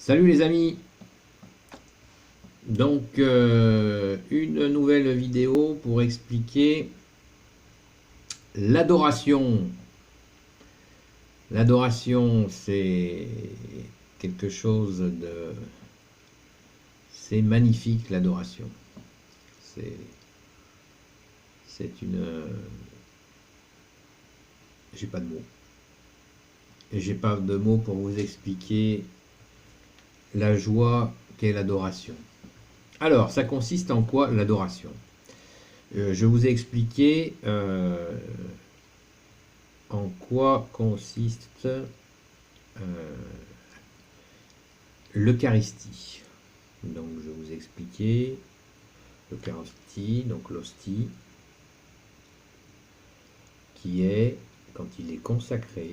Salut les amis. Donc une nouvelle vidéo pour expliquer l'adoration. L'adoration, c'est quelque chose de... C'est magnifique, l'adoration. C'est une... J'ai pas de mots. Et j'ai pas de mots pour vous expliquer la joie qu'est l'adoration. Alors, ça consiste en quoi l'adoration? Je vous ai expliqué en quoi consiste l'Eucharistie. Donc, je vous ai expliqué l'Eucharistie, donc l'hostie, qui est, quand il est consacré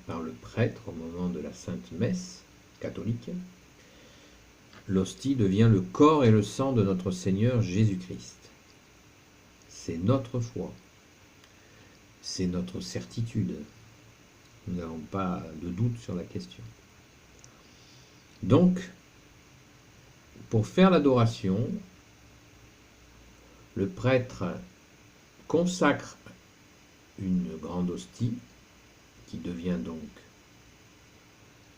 par le prêtre au moment de la Sainte Messe catholique, l'hostie devient le corps et le sang de notre Seigneur Jésus-Christ. C'est notre foi, c'est notre certitude. Nous n'avons pas de doute sur la question. Donc, pour faire l'adoration, le prêtre consacre une grande hostie, qui devient donc,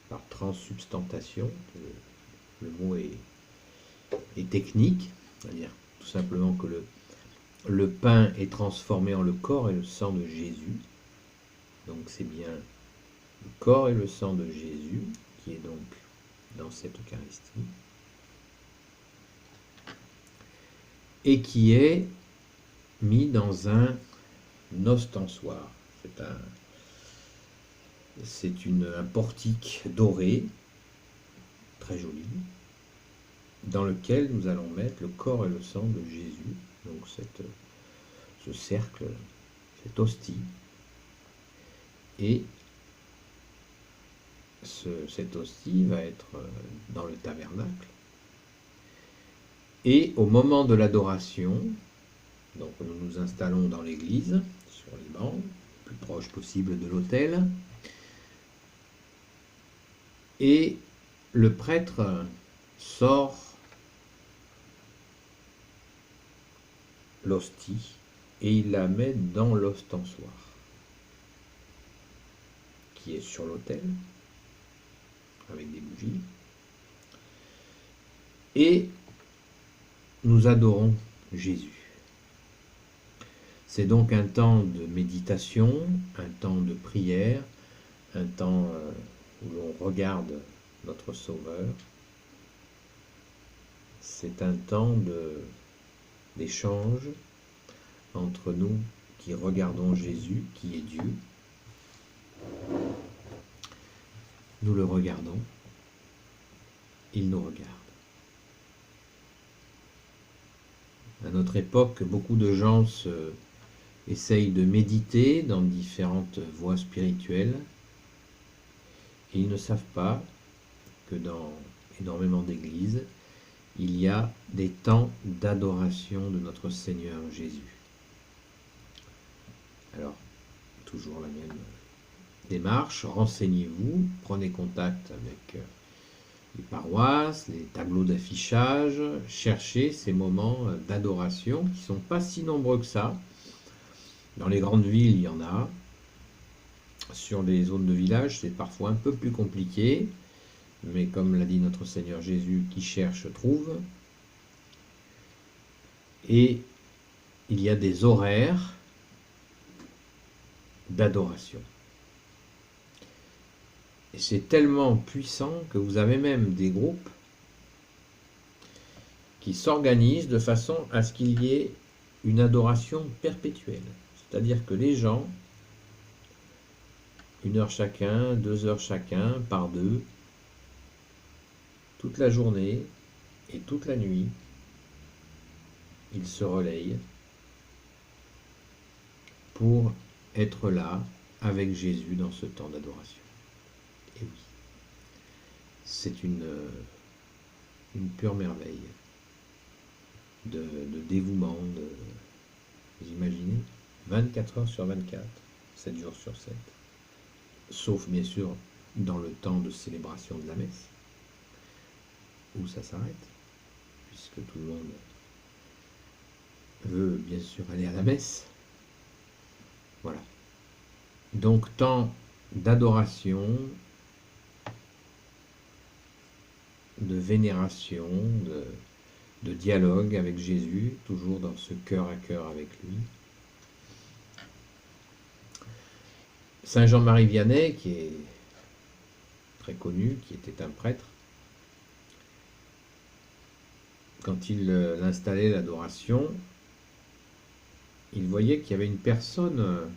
par transsubstantation, le mot est technique, c'est-à-dire tout simplement que le pain est transformé en le corps et le sang de Jésus. Donc c'est bien le corps et le sang de Jésus qui est donc dans cette Eucharistie et qui est mis dans un ostensoir. C'est un portique doré, très joli, dans lequel nous allons mettre le corps et le sang de Jésus, donc ce cercle, cette hostie, et cette hostie va être dans le tabernacle, et au moment de l'adoration, donc nous nous installons dans l'église, sur les bancs, le plus proche possible de l'autel, et le prêtre sort l'hostie et il la met dans l'ostensoir qui est sur l'autel avec des bougies, et nous adorons Jésus. C'est donc un temps de méditation, un temps de prière, un temps où l'on regarde notre Sauveur. C'est un temps d'échange entre nous qui regardons Jésus, qui est Dieu. Nous le regardons, il nous regarde. À notre époque, beaucoup de gens essayent de méditer dans différentes voies spirituelles et ils ne savent pas que dans énormément d'églises, il y a des temps d'adoration de notre Seigneur Jésus. Alors, toujours la même démarche, renseignez-vous, prenez contact avec les paroisses, les tableaux d'affichage, cherchez ces moments d'adoration qui ne sont pas si nombreux que ça. Dans les grandes villes, il y en a. Sur les zones de village, c'est parfois un peu plus compliqué, mais comme l'a dit notre Seigneur Jésus, qui cherche trouve. Et il y a des horaires d'adoration. Et c'est tellement puissant que vous avez même des groupes qui s'organisent de façon à ce qu'il y ait une adoration perpétuelle. C'est-à-dire que les gens, 1 heure chacun, 2 heures chacun, par deux, toute la journée et toute la nuit, ils se relayent pour être là avec Jésus dans ce temps d'adoration. Et oui, c'est une pure merveille de dévouement, vous imaginez, 24 heures sur 24, 7 jours sur 7, sauf bien sûr dans le temps de célébration de la messe. où ça s'arrête, puisque tout le monde veut bien sûr aller à la messe. Voilà. Donc temps d'adoration, de vénération, de dialogue avec Jésus, toujours dans ce cœur à cœur avec lui. Saint Jean-Marie Vianney, qui est très connu, qui était un prêtre, quand il installait l'adoration, il voyait qu'il y avait une personne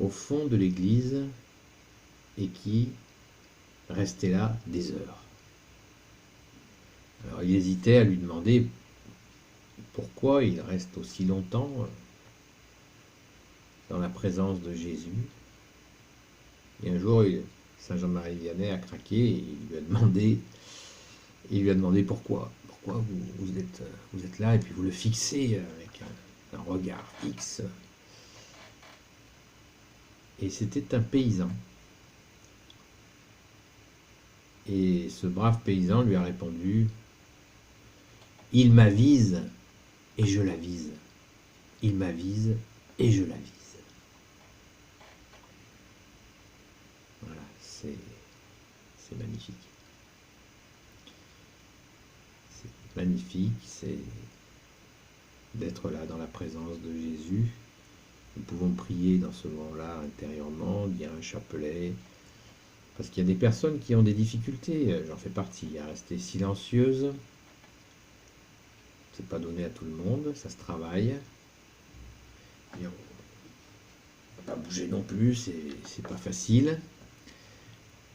au fond de l'église et qui restait là des heures. Alors il hésitait à lui demander pourquoi il reste aussi longtemps dans la présence de Jésus. Et un jour, Saint Jean-Marie Vianney a craqué et il lui a demandé pourquoi vous êtes là, et puis vous le fixez avec un regard fixe. Et c'était un paysan. Et ce brave paysan lui a répondu: il m'avise et je l'avise. Il m'avise et je l'avise. Voilà, c'est magnifique. C'est magnifique, c'est d'être là dans la présence de Jésus. Nous pouvons prier dans ce moment-là intérieurement, dire un chapelet, parce qu'il y a des personnes qui ont des difficultés, j'en fais partie, à rester silencieuses. C'est pas donné à tout le monde, ça se travaille. Et on ne va pas bouger non plus, c'est pas facile.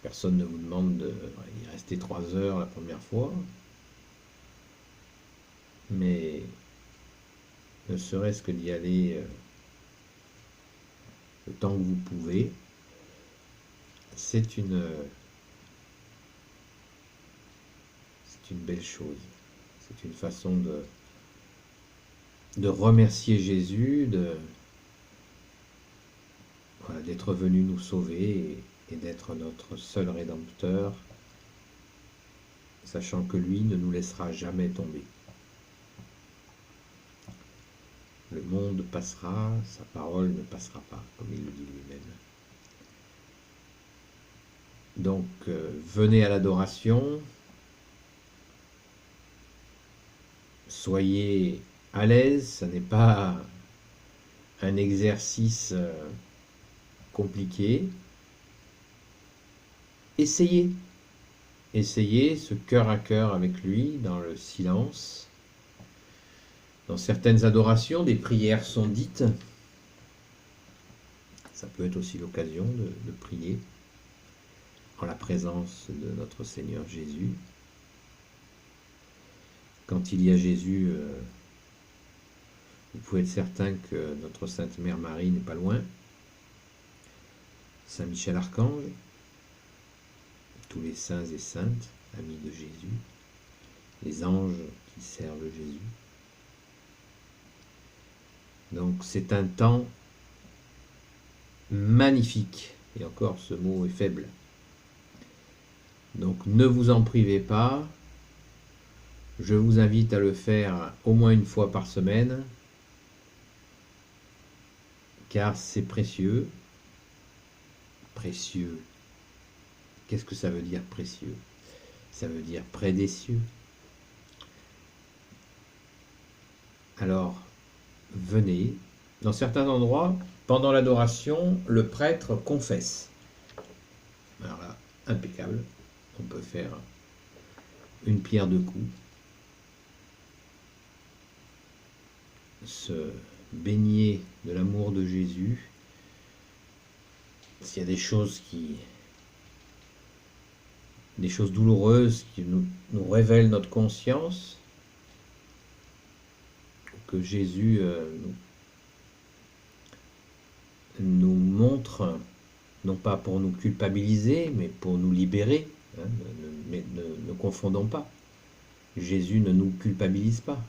Personne ne vous demande d'y rester 3 heures la première fois. Mais ne serait-ce que d'y aller le temps que vous pouvez, c'est une belle chose. C'est une façon de remercier Jésus, voilà, d'être venu nous sauver et d'être notre seul Rédempteur, sachant que lui ne nous laissera jamais tomber. Le monde passera, sa parole ne passera pas, comme il le dit lui-même. Donc, venez à l'adoration, soyez à l'aise, ce n'est pas un exercice compliqué. Essayez ce cœur à cœur avec lui, dans le silence. Dans certaines adorations, des prières sont dites. Ça peut être aussi l'occasion de prier en la présence de notre Seigneur Jésus. Quand il y a Jésus, vous pouvez être certain que notre Sainte Mère Marie n'est pas loin. Saint Michel Archange, tous les saints et saintes, amis de Jésus, les anges qui servent Jésus. Donc c'est un temps magnifique, et encore ce mot est faible. Donc ne vous en privez pas, je vous invite à le faire au moins une fois par semaine, car c'est précieux. Précieux. Qu'est-ce que ça veut dire précieux? Ça veut dire près des cieux. Alors, venez. Dans certains endroits, pendant l'adoration, le prêtre confesse. Alors là, impeccable. On peut faire une pierre deux coups. Se baigner de l'amour de Jésus. S'il y a des choses douloureuses qui nous révèlent notre conscience, que Jésus nous montre, non pas pour nous culpabiliser, mais pour nous libérer. Mais ne confondons pas. Jésus ne nous culpabilise pas.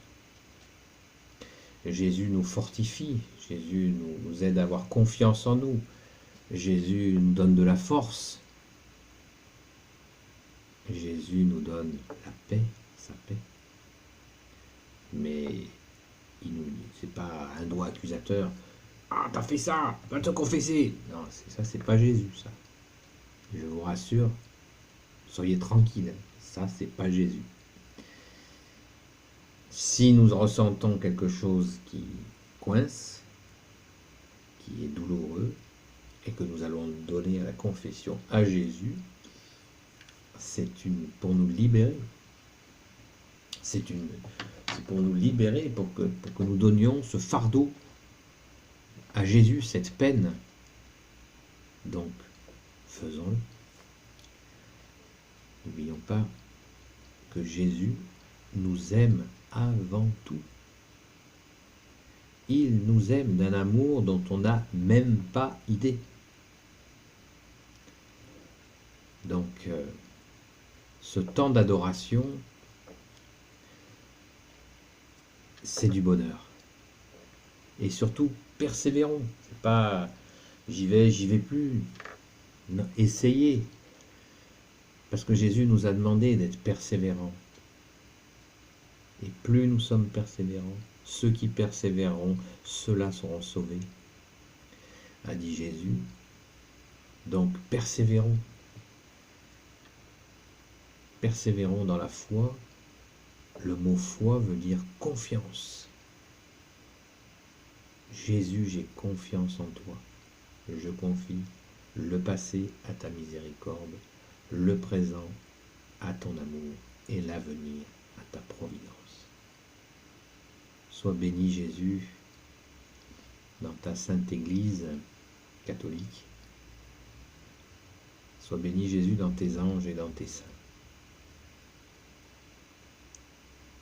Jésus nous fortifie. Jésus nous aide à avoir confiance en nous. Jésus nous donne de la force. Jésus nous donne la paix, sa paix, mais c'est pas un doigt accusateur. Ah, t'as fait ça, va te confesser. Non, ça, c'est pas Jésus, ça. Je vous rassure, soyez tranquille, ça, c'est pas Jésus. Si nous ressentons quelque chose qui coince, qui est douloureux, et que nous allons donner à la confession à Jésus, c'est pour nous libérer. C'est pour nous libérer, pour que nous donnions ce fardeau à Jésus, cette peine. Donc, faisons-le. N'oublions pas que Jésus nous aime avant tout. Il nous aime d'un amour dont on n'a même pas idée. Donc, ce temps d'adoration, c'est du bonheur. Et surtout, persévérons. C'est pas j'y vais plus. Non, essayez. Parce que Jésus nous a demandé d'être persévérants. Et plus nous sommes persévérants, ceux qui persévéreront, ceux-là seront sauvés, a dit Jésus. Donc persévérons. Persévérons dans la foi. Le mot foi veut dire confiance. Jésus, j'ai confiance en toi. Je confie le passé à ta miséricorde, le présent à ton amour et l'avenir à ta providence. Sois béni Jésus dans ta sainte Église catholique. Sois béni Jésus dans tes anges et dans tes saints.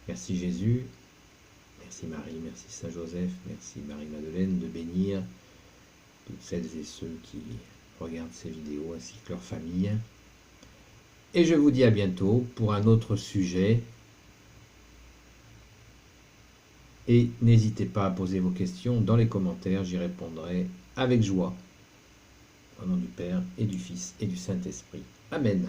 Merci Jésus, merci Marie, merci Saint Joseph, merci Marie-Madeleine de bénir toutes celles et ceux qui regardent ces vidéos ainsi que leurs familles. Et je vous dis à bientôt pour un autre sujet. Et n'hésitez pas à poser vos questions dans les commentaires, j'y répondrai avec joie. Au nom du Père et du Fils et du Saint-Esprit. Amen.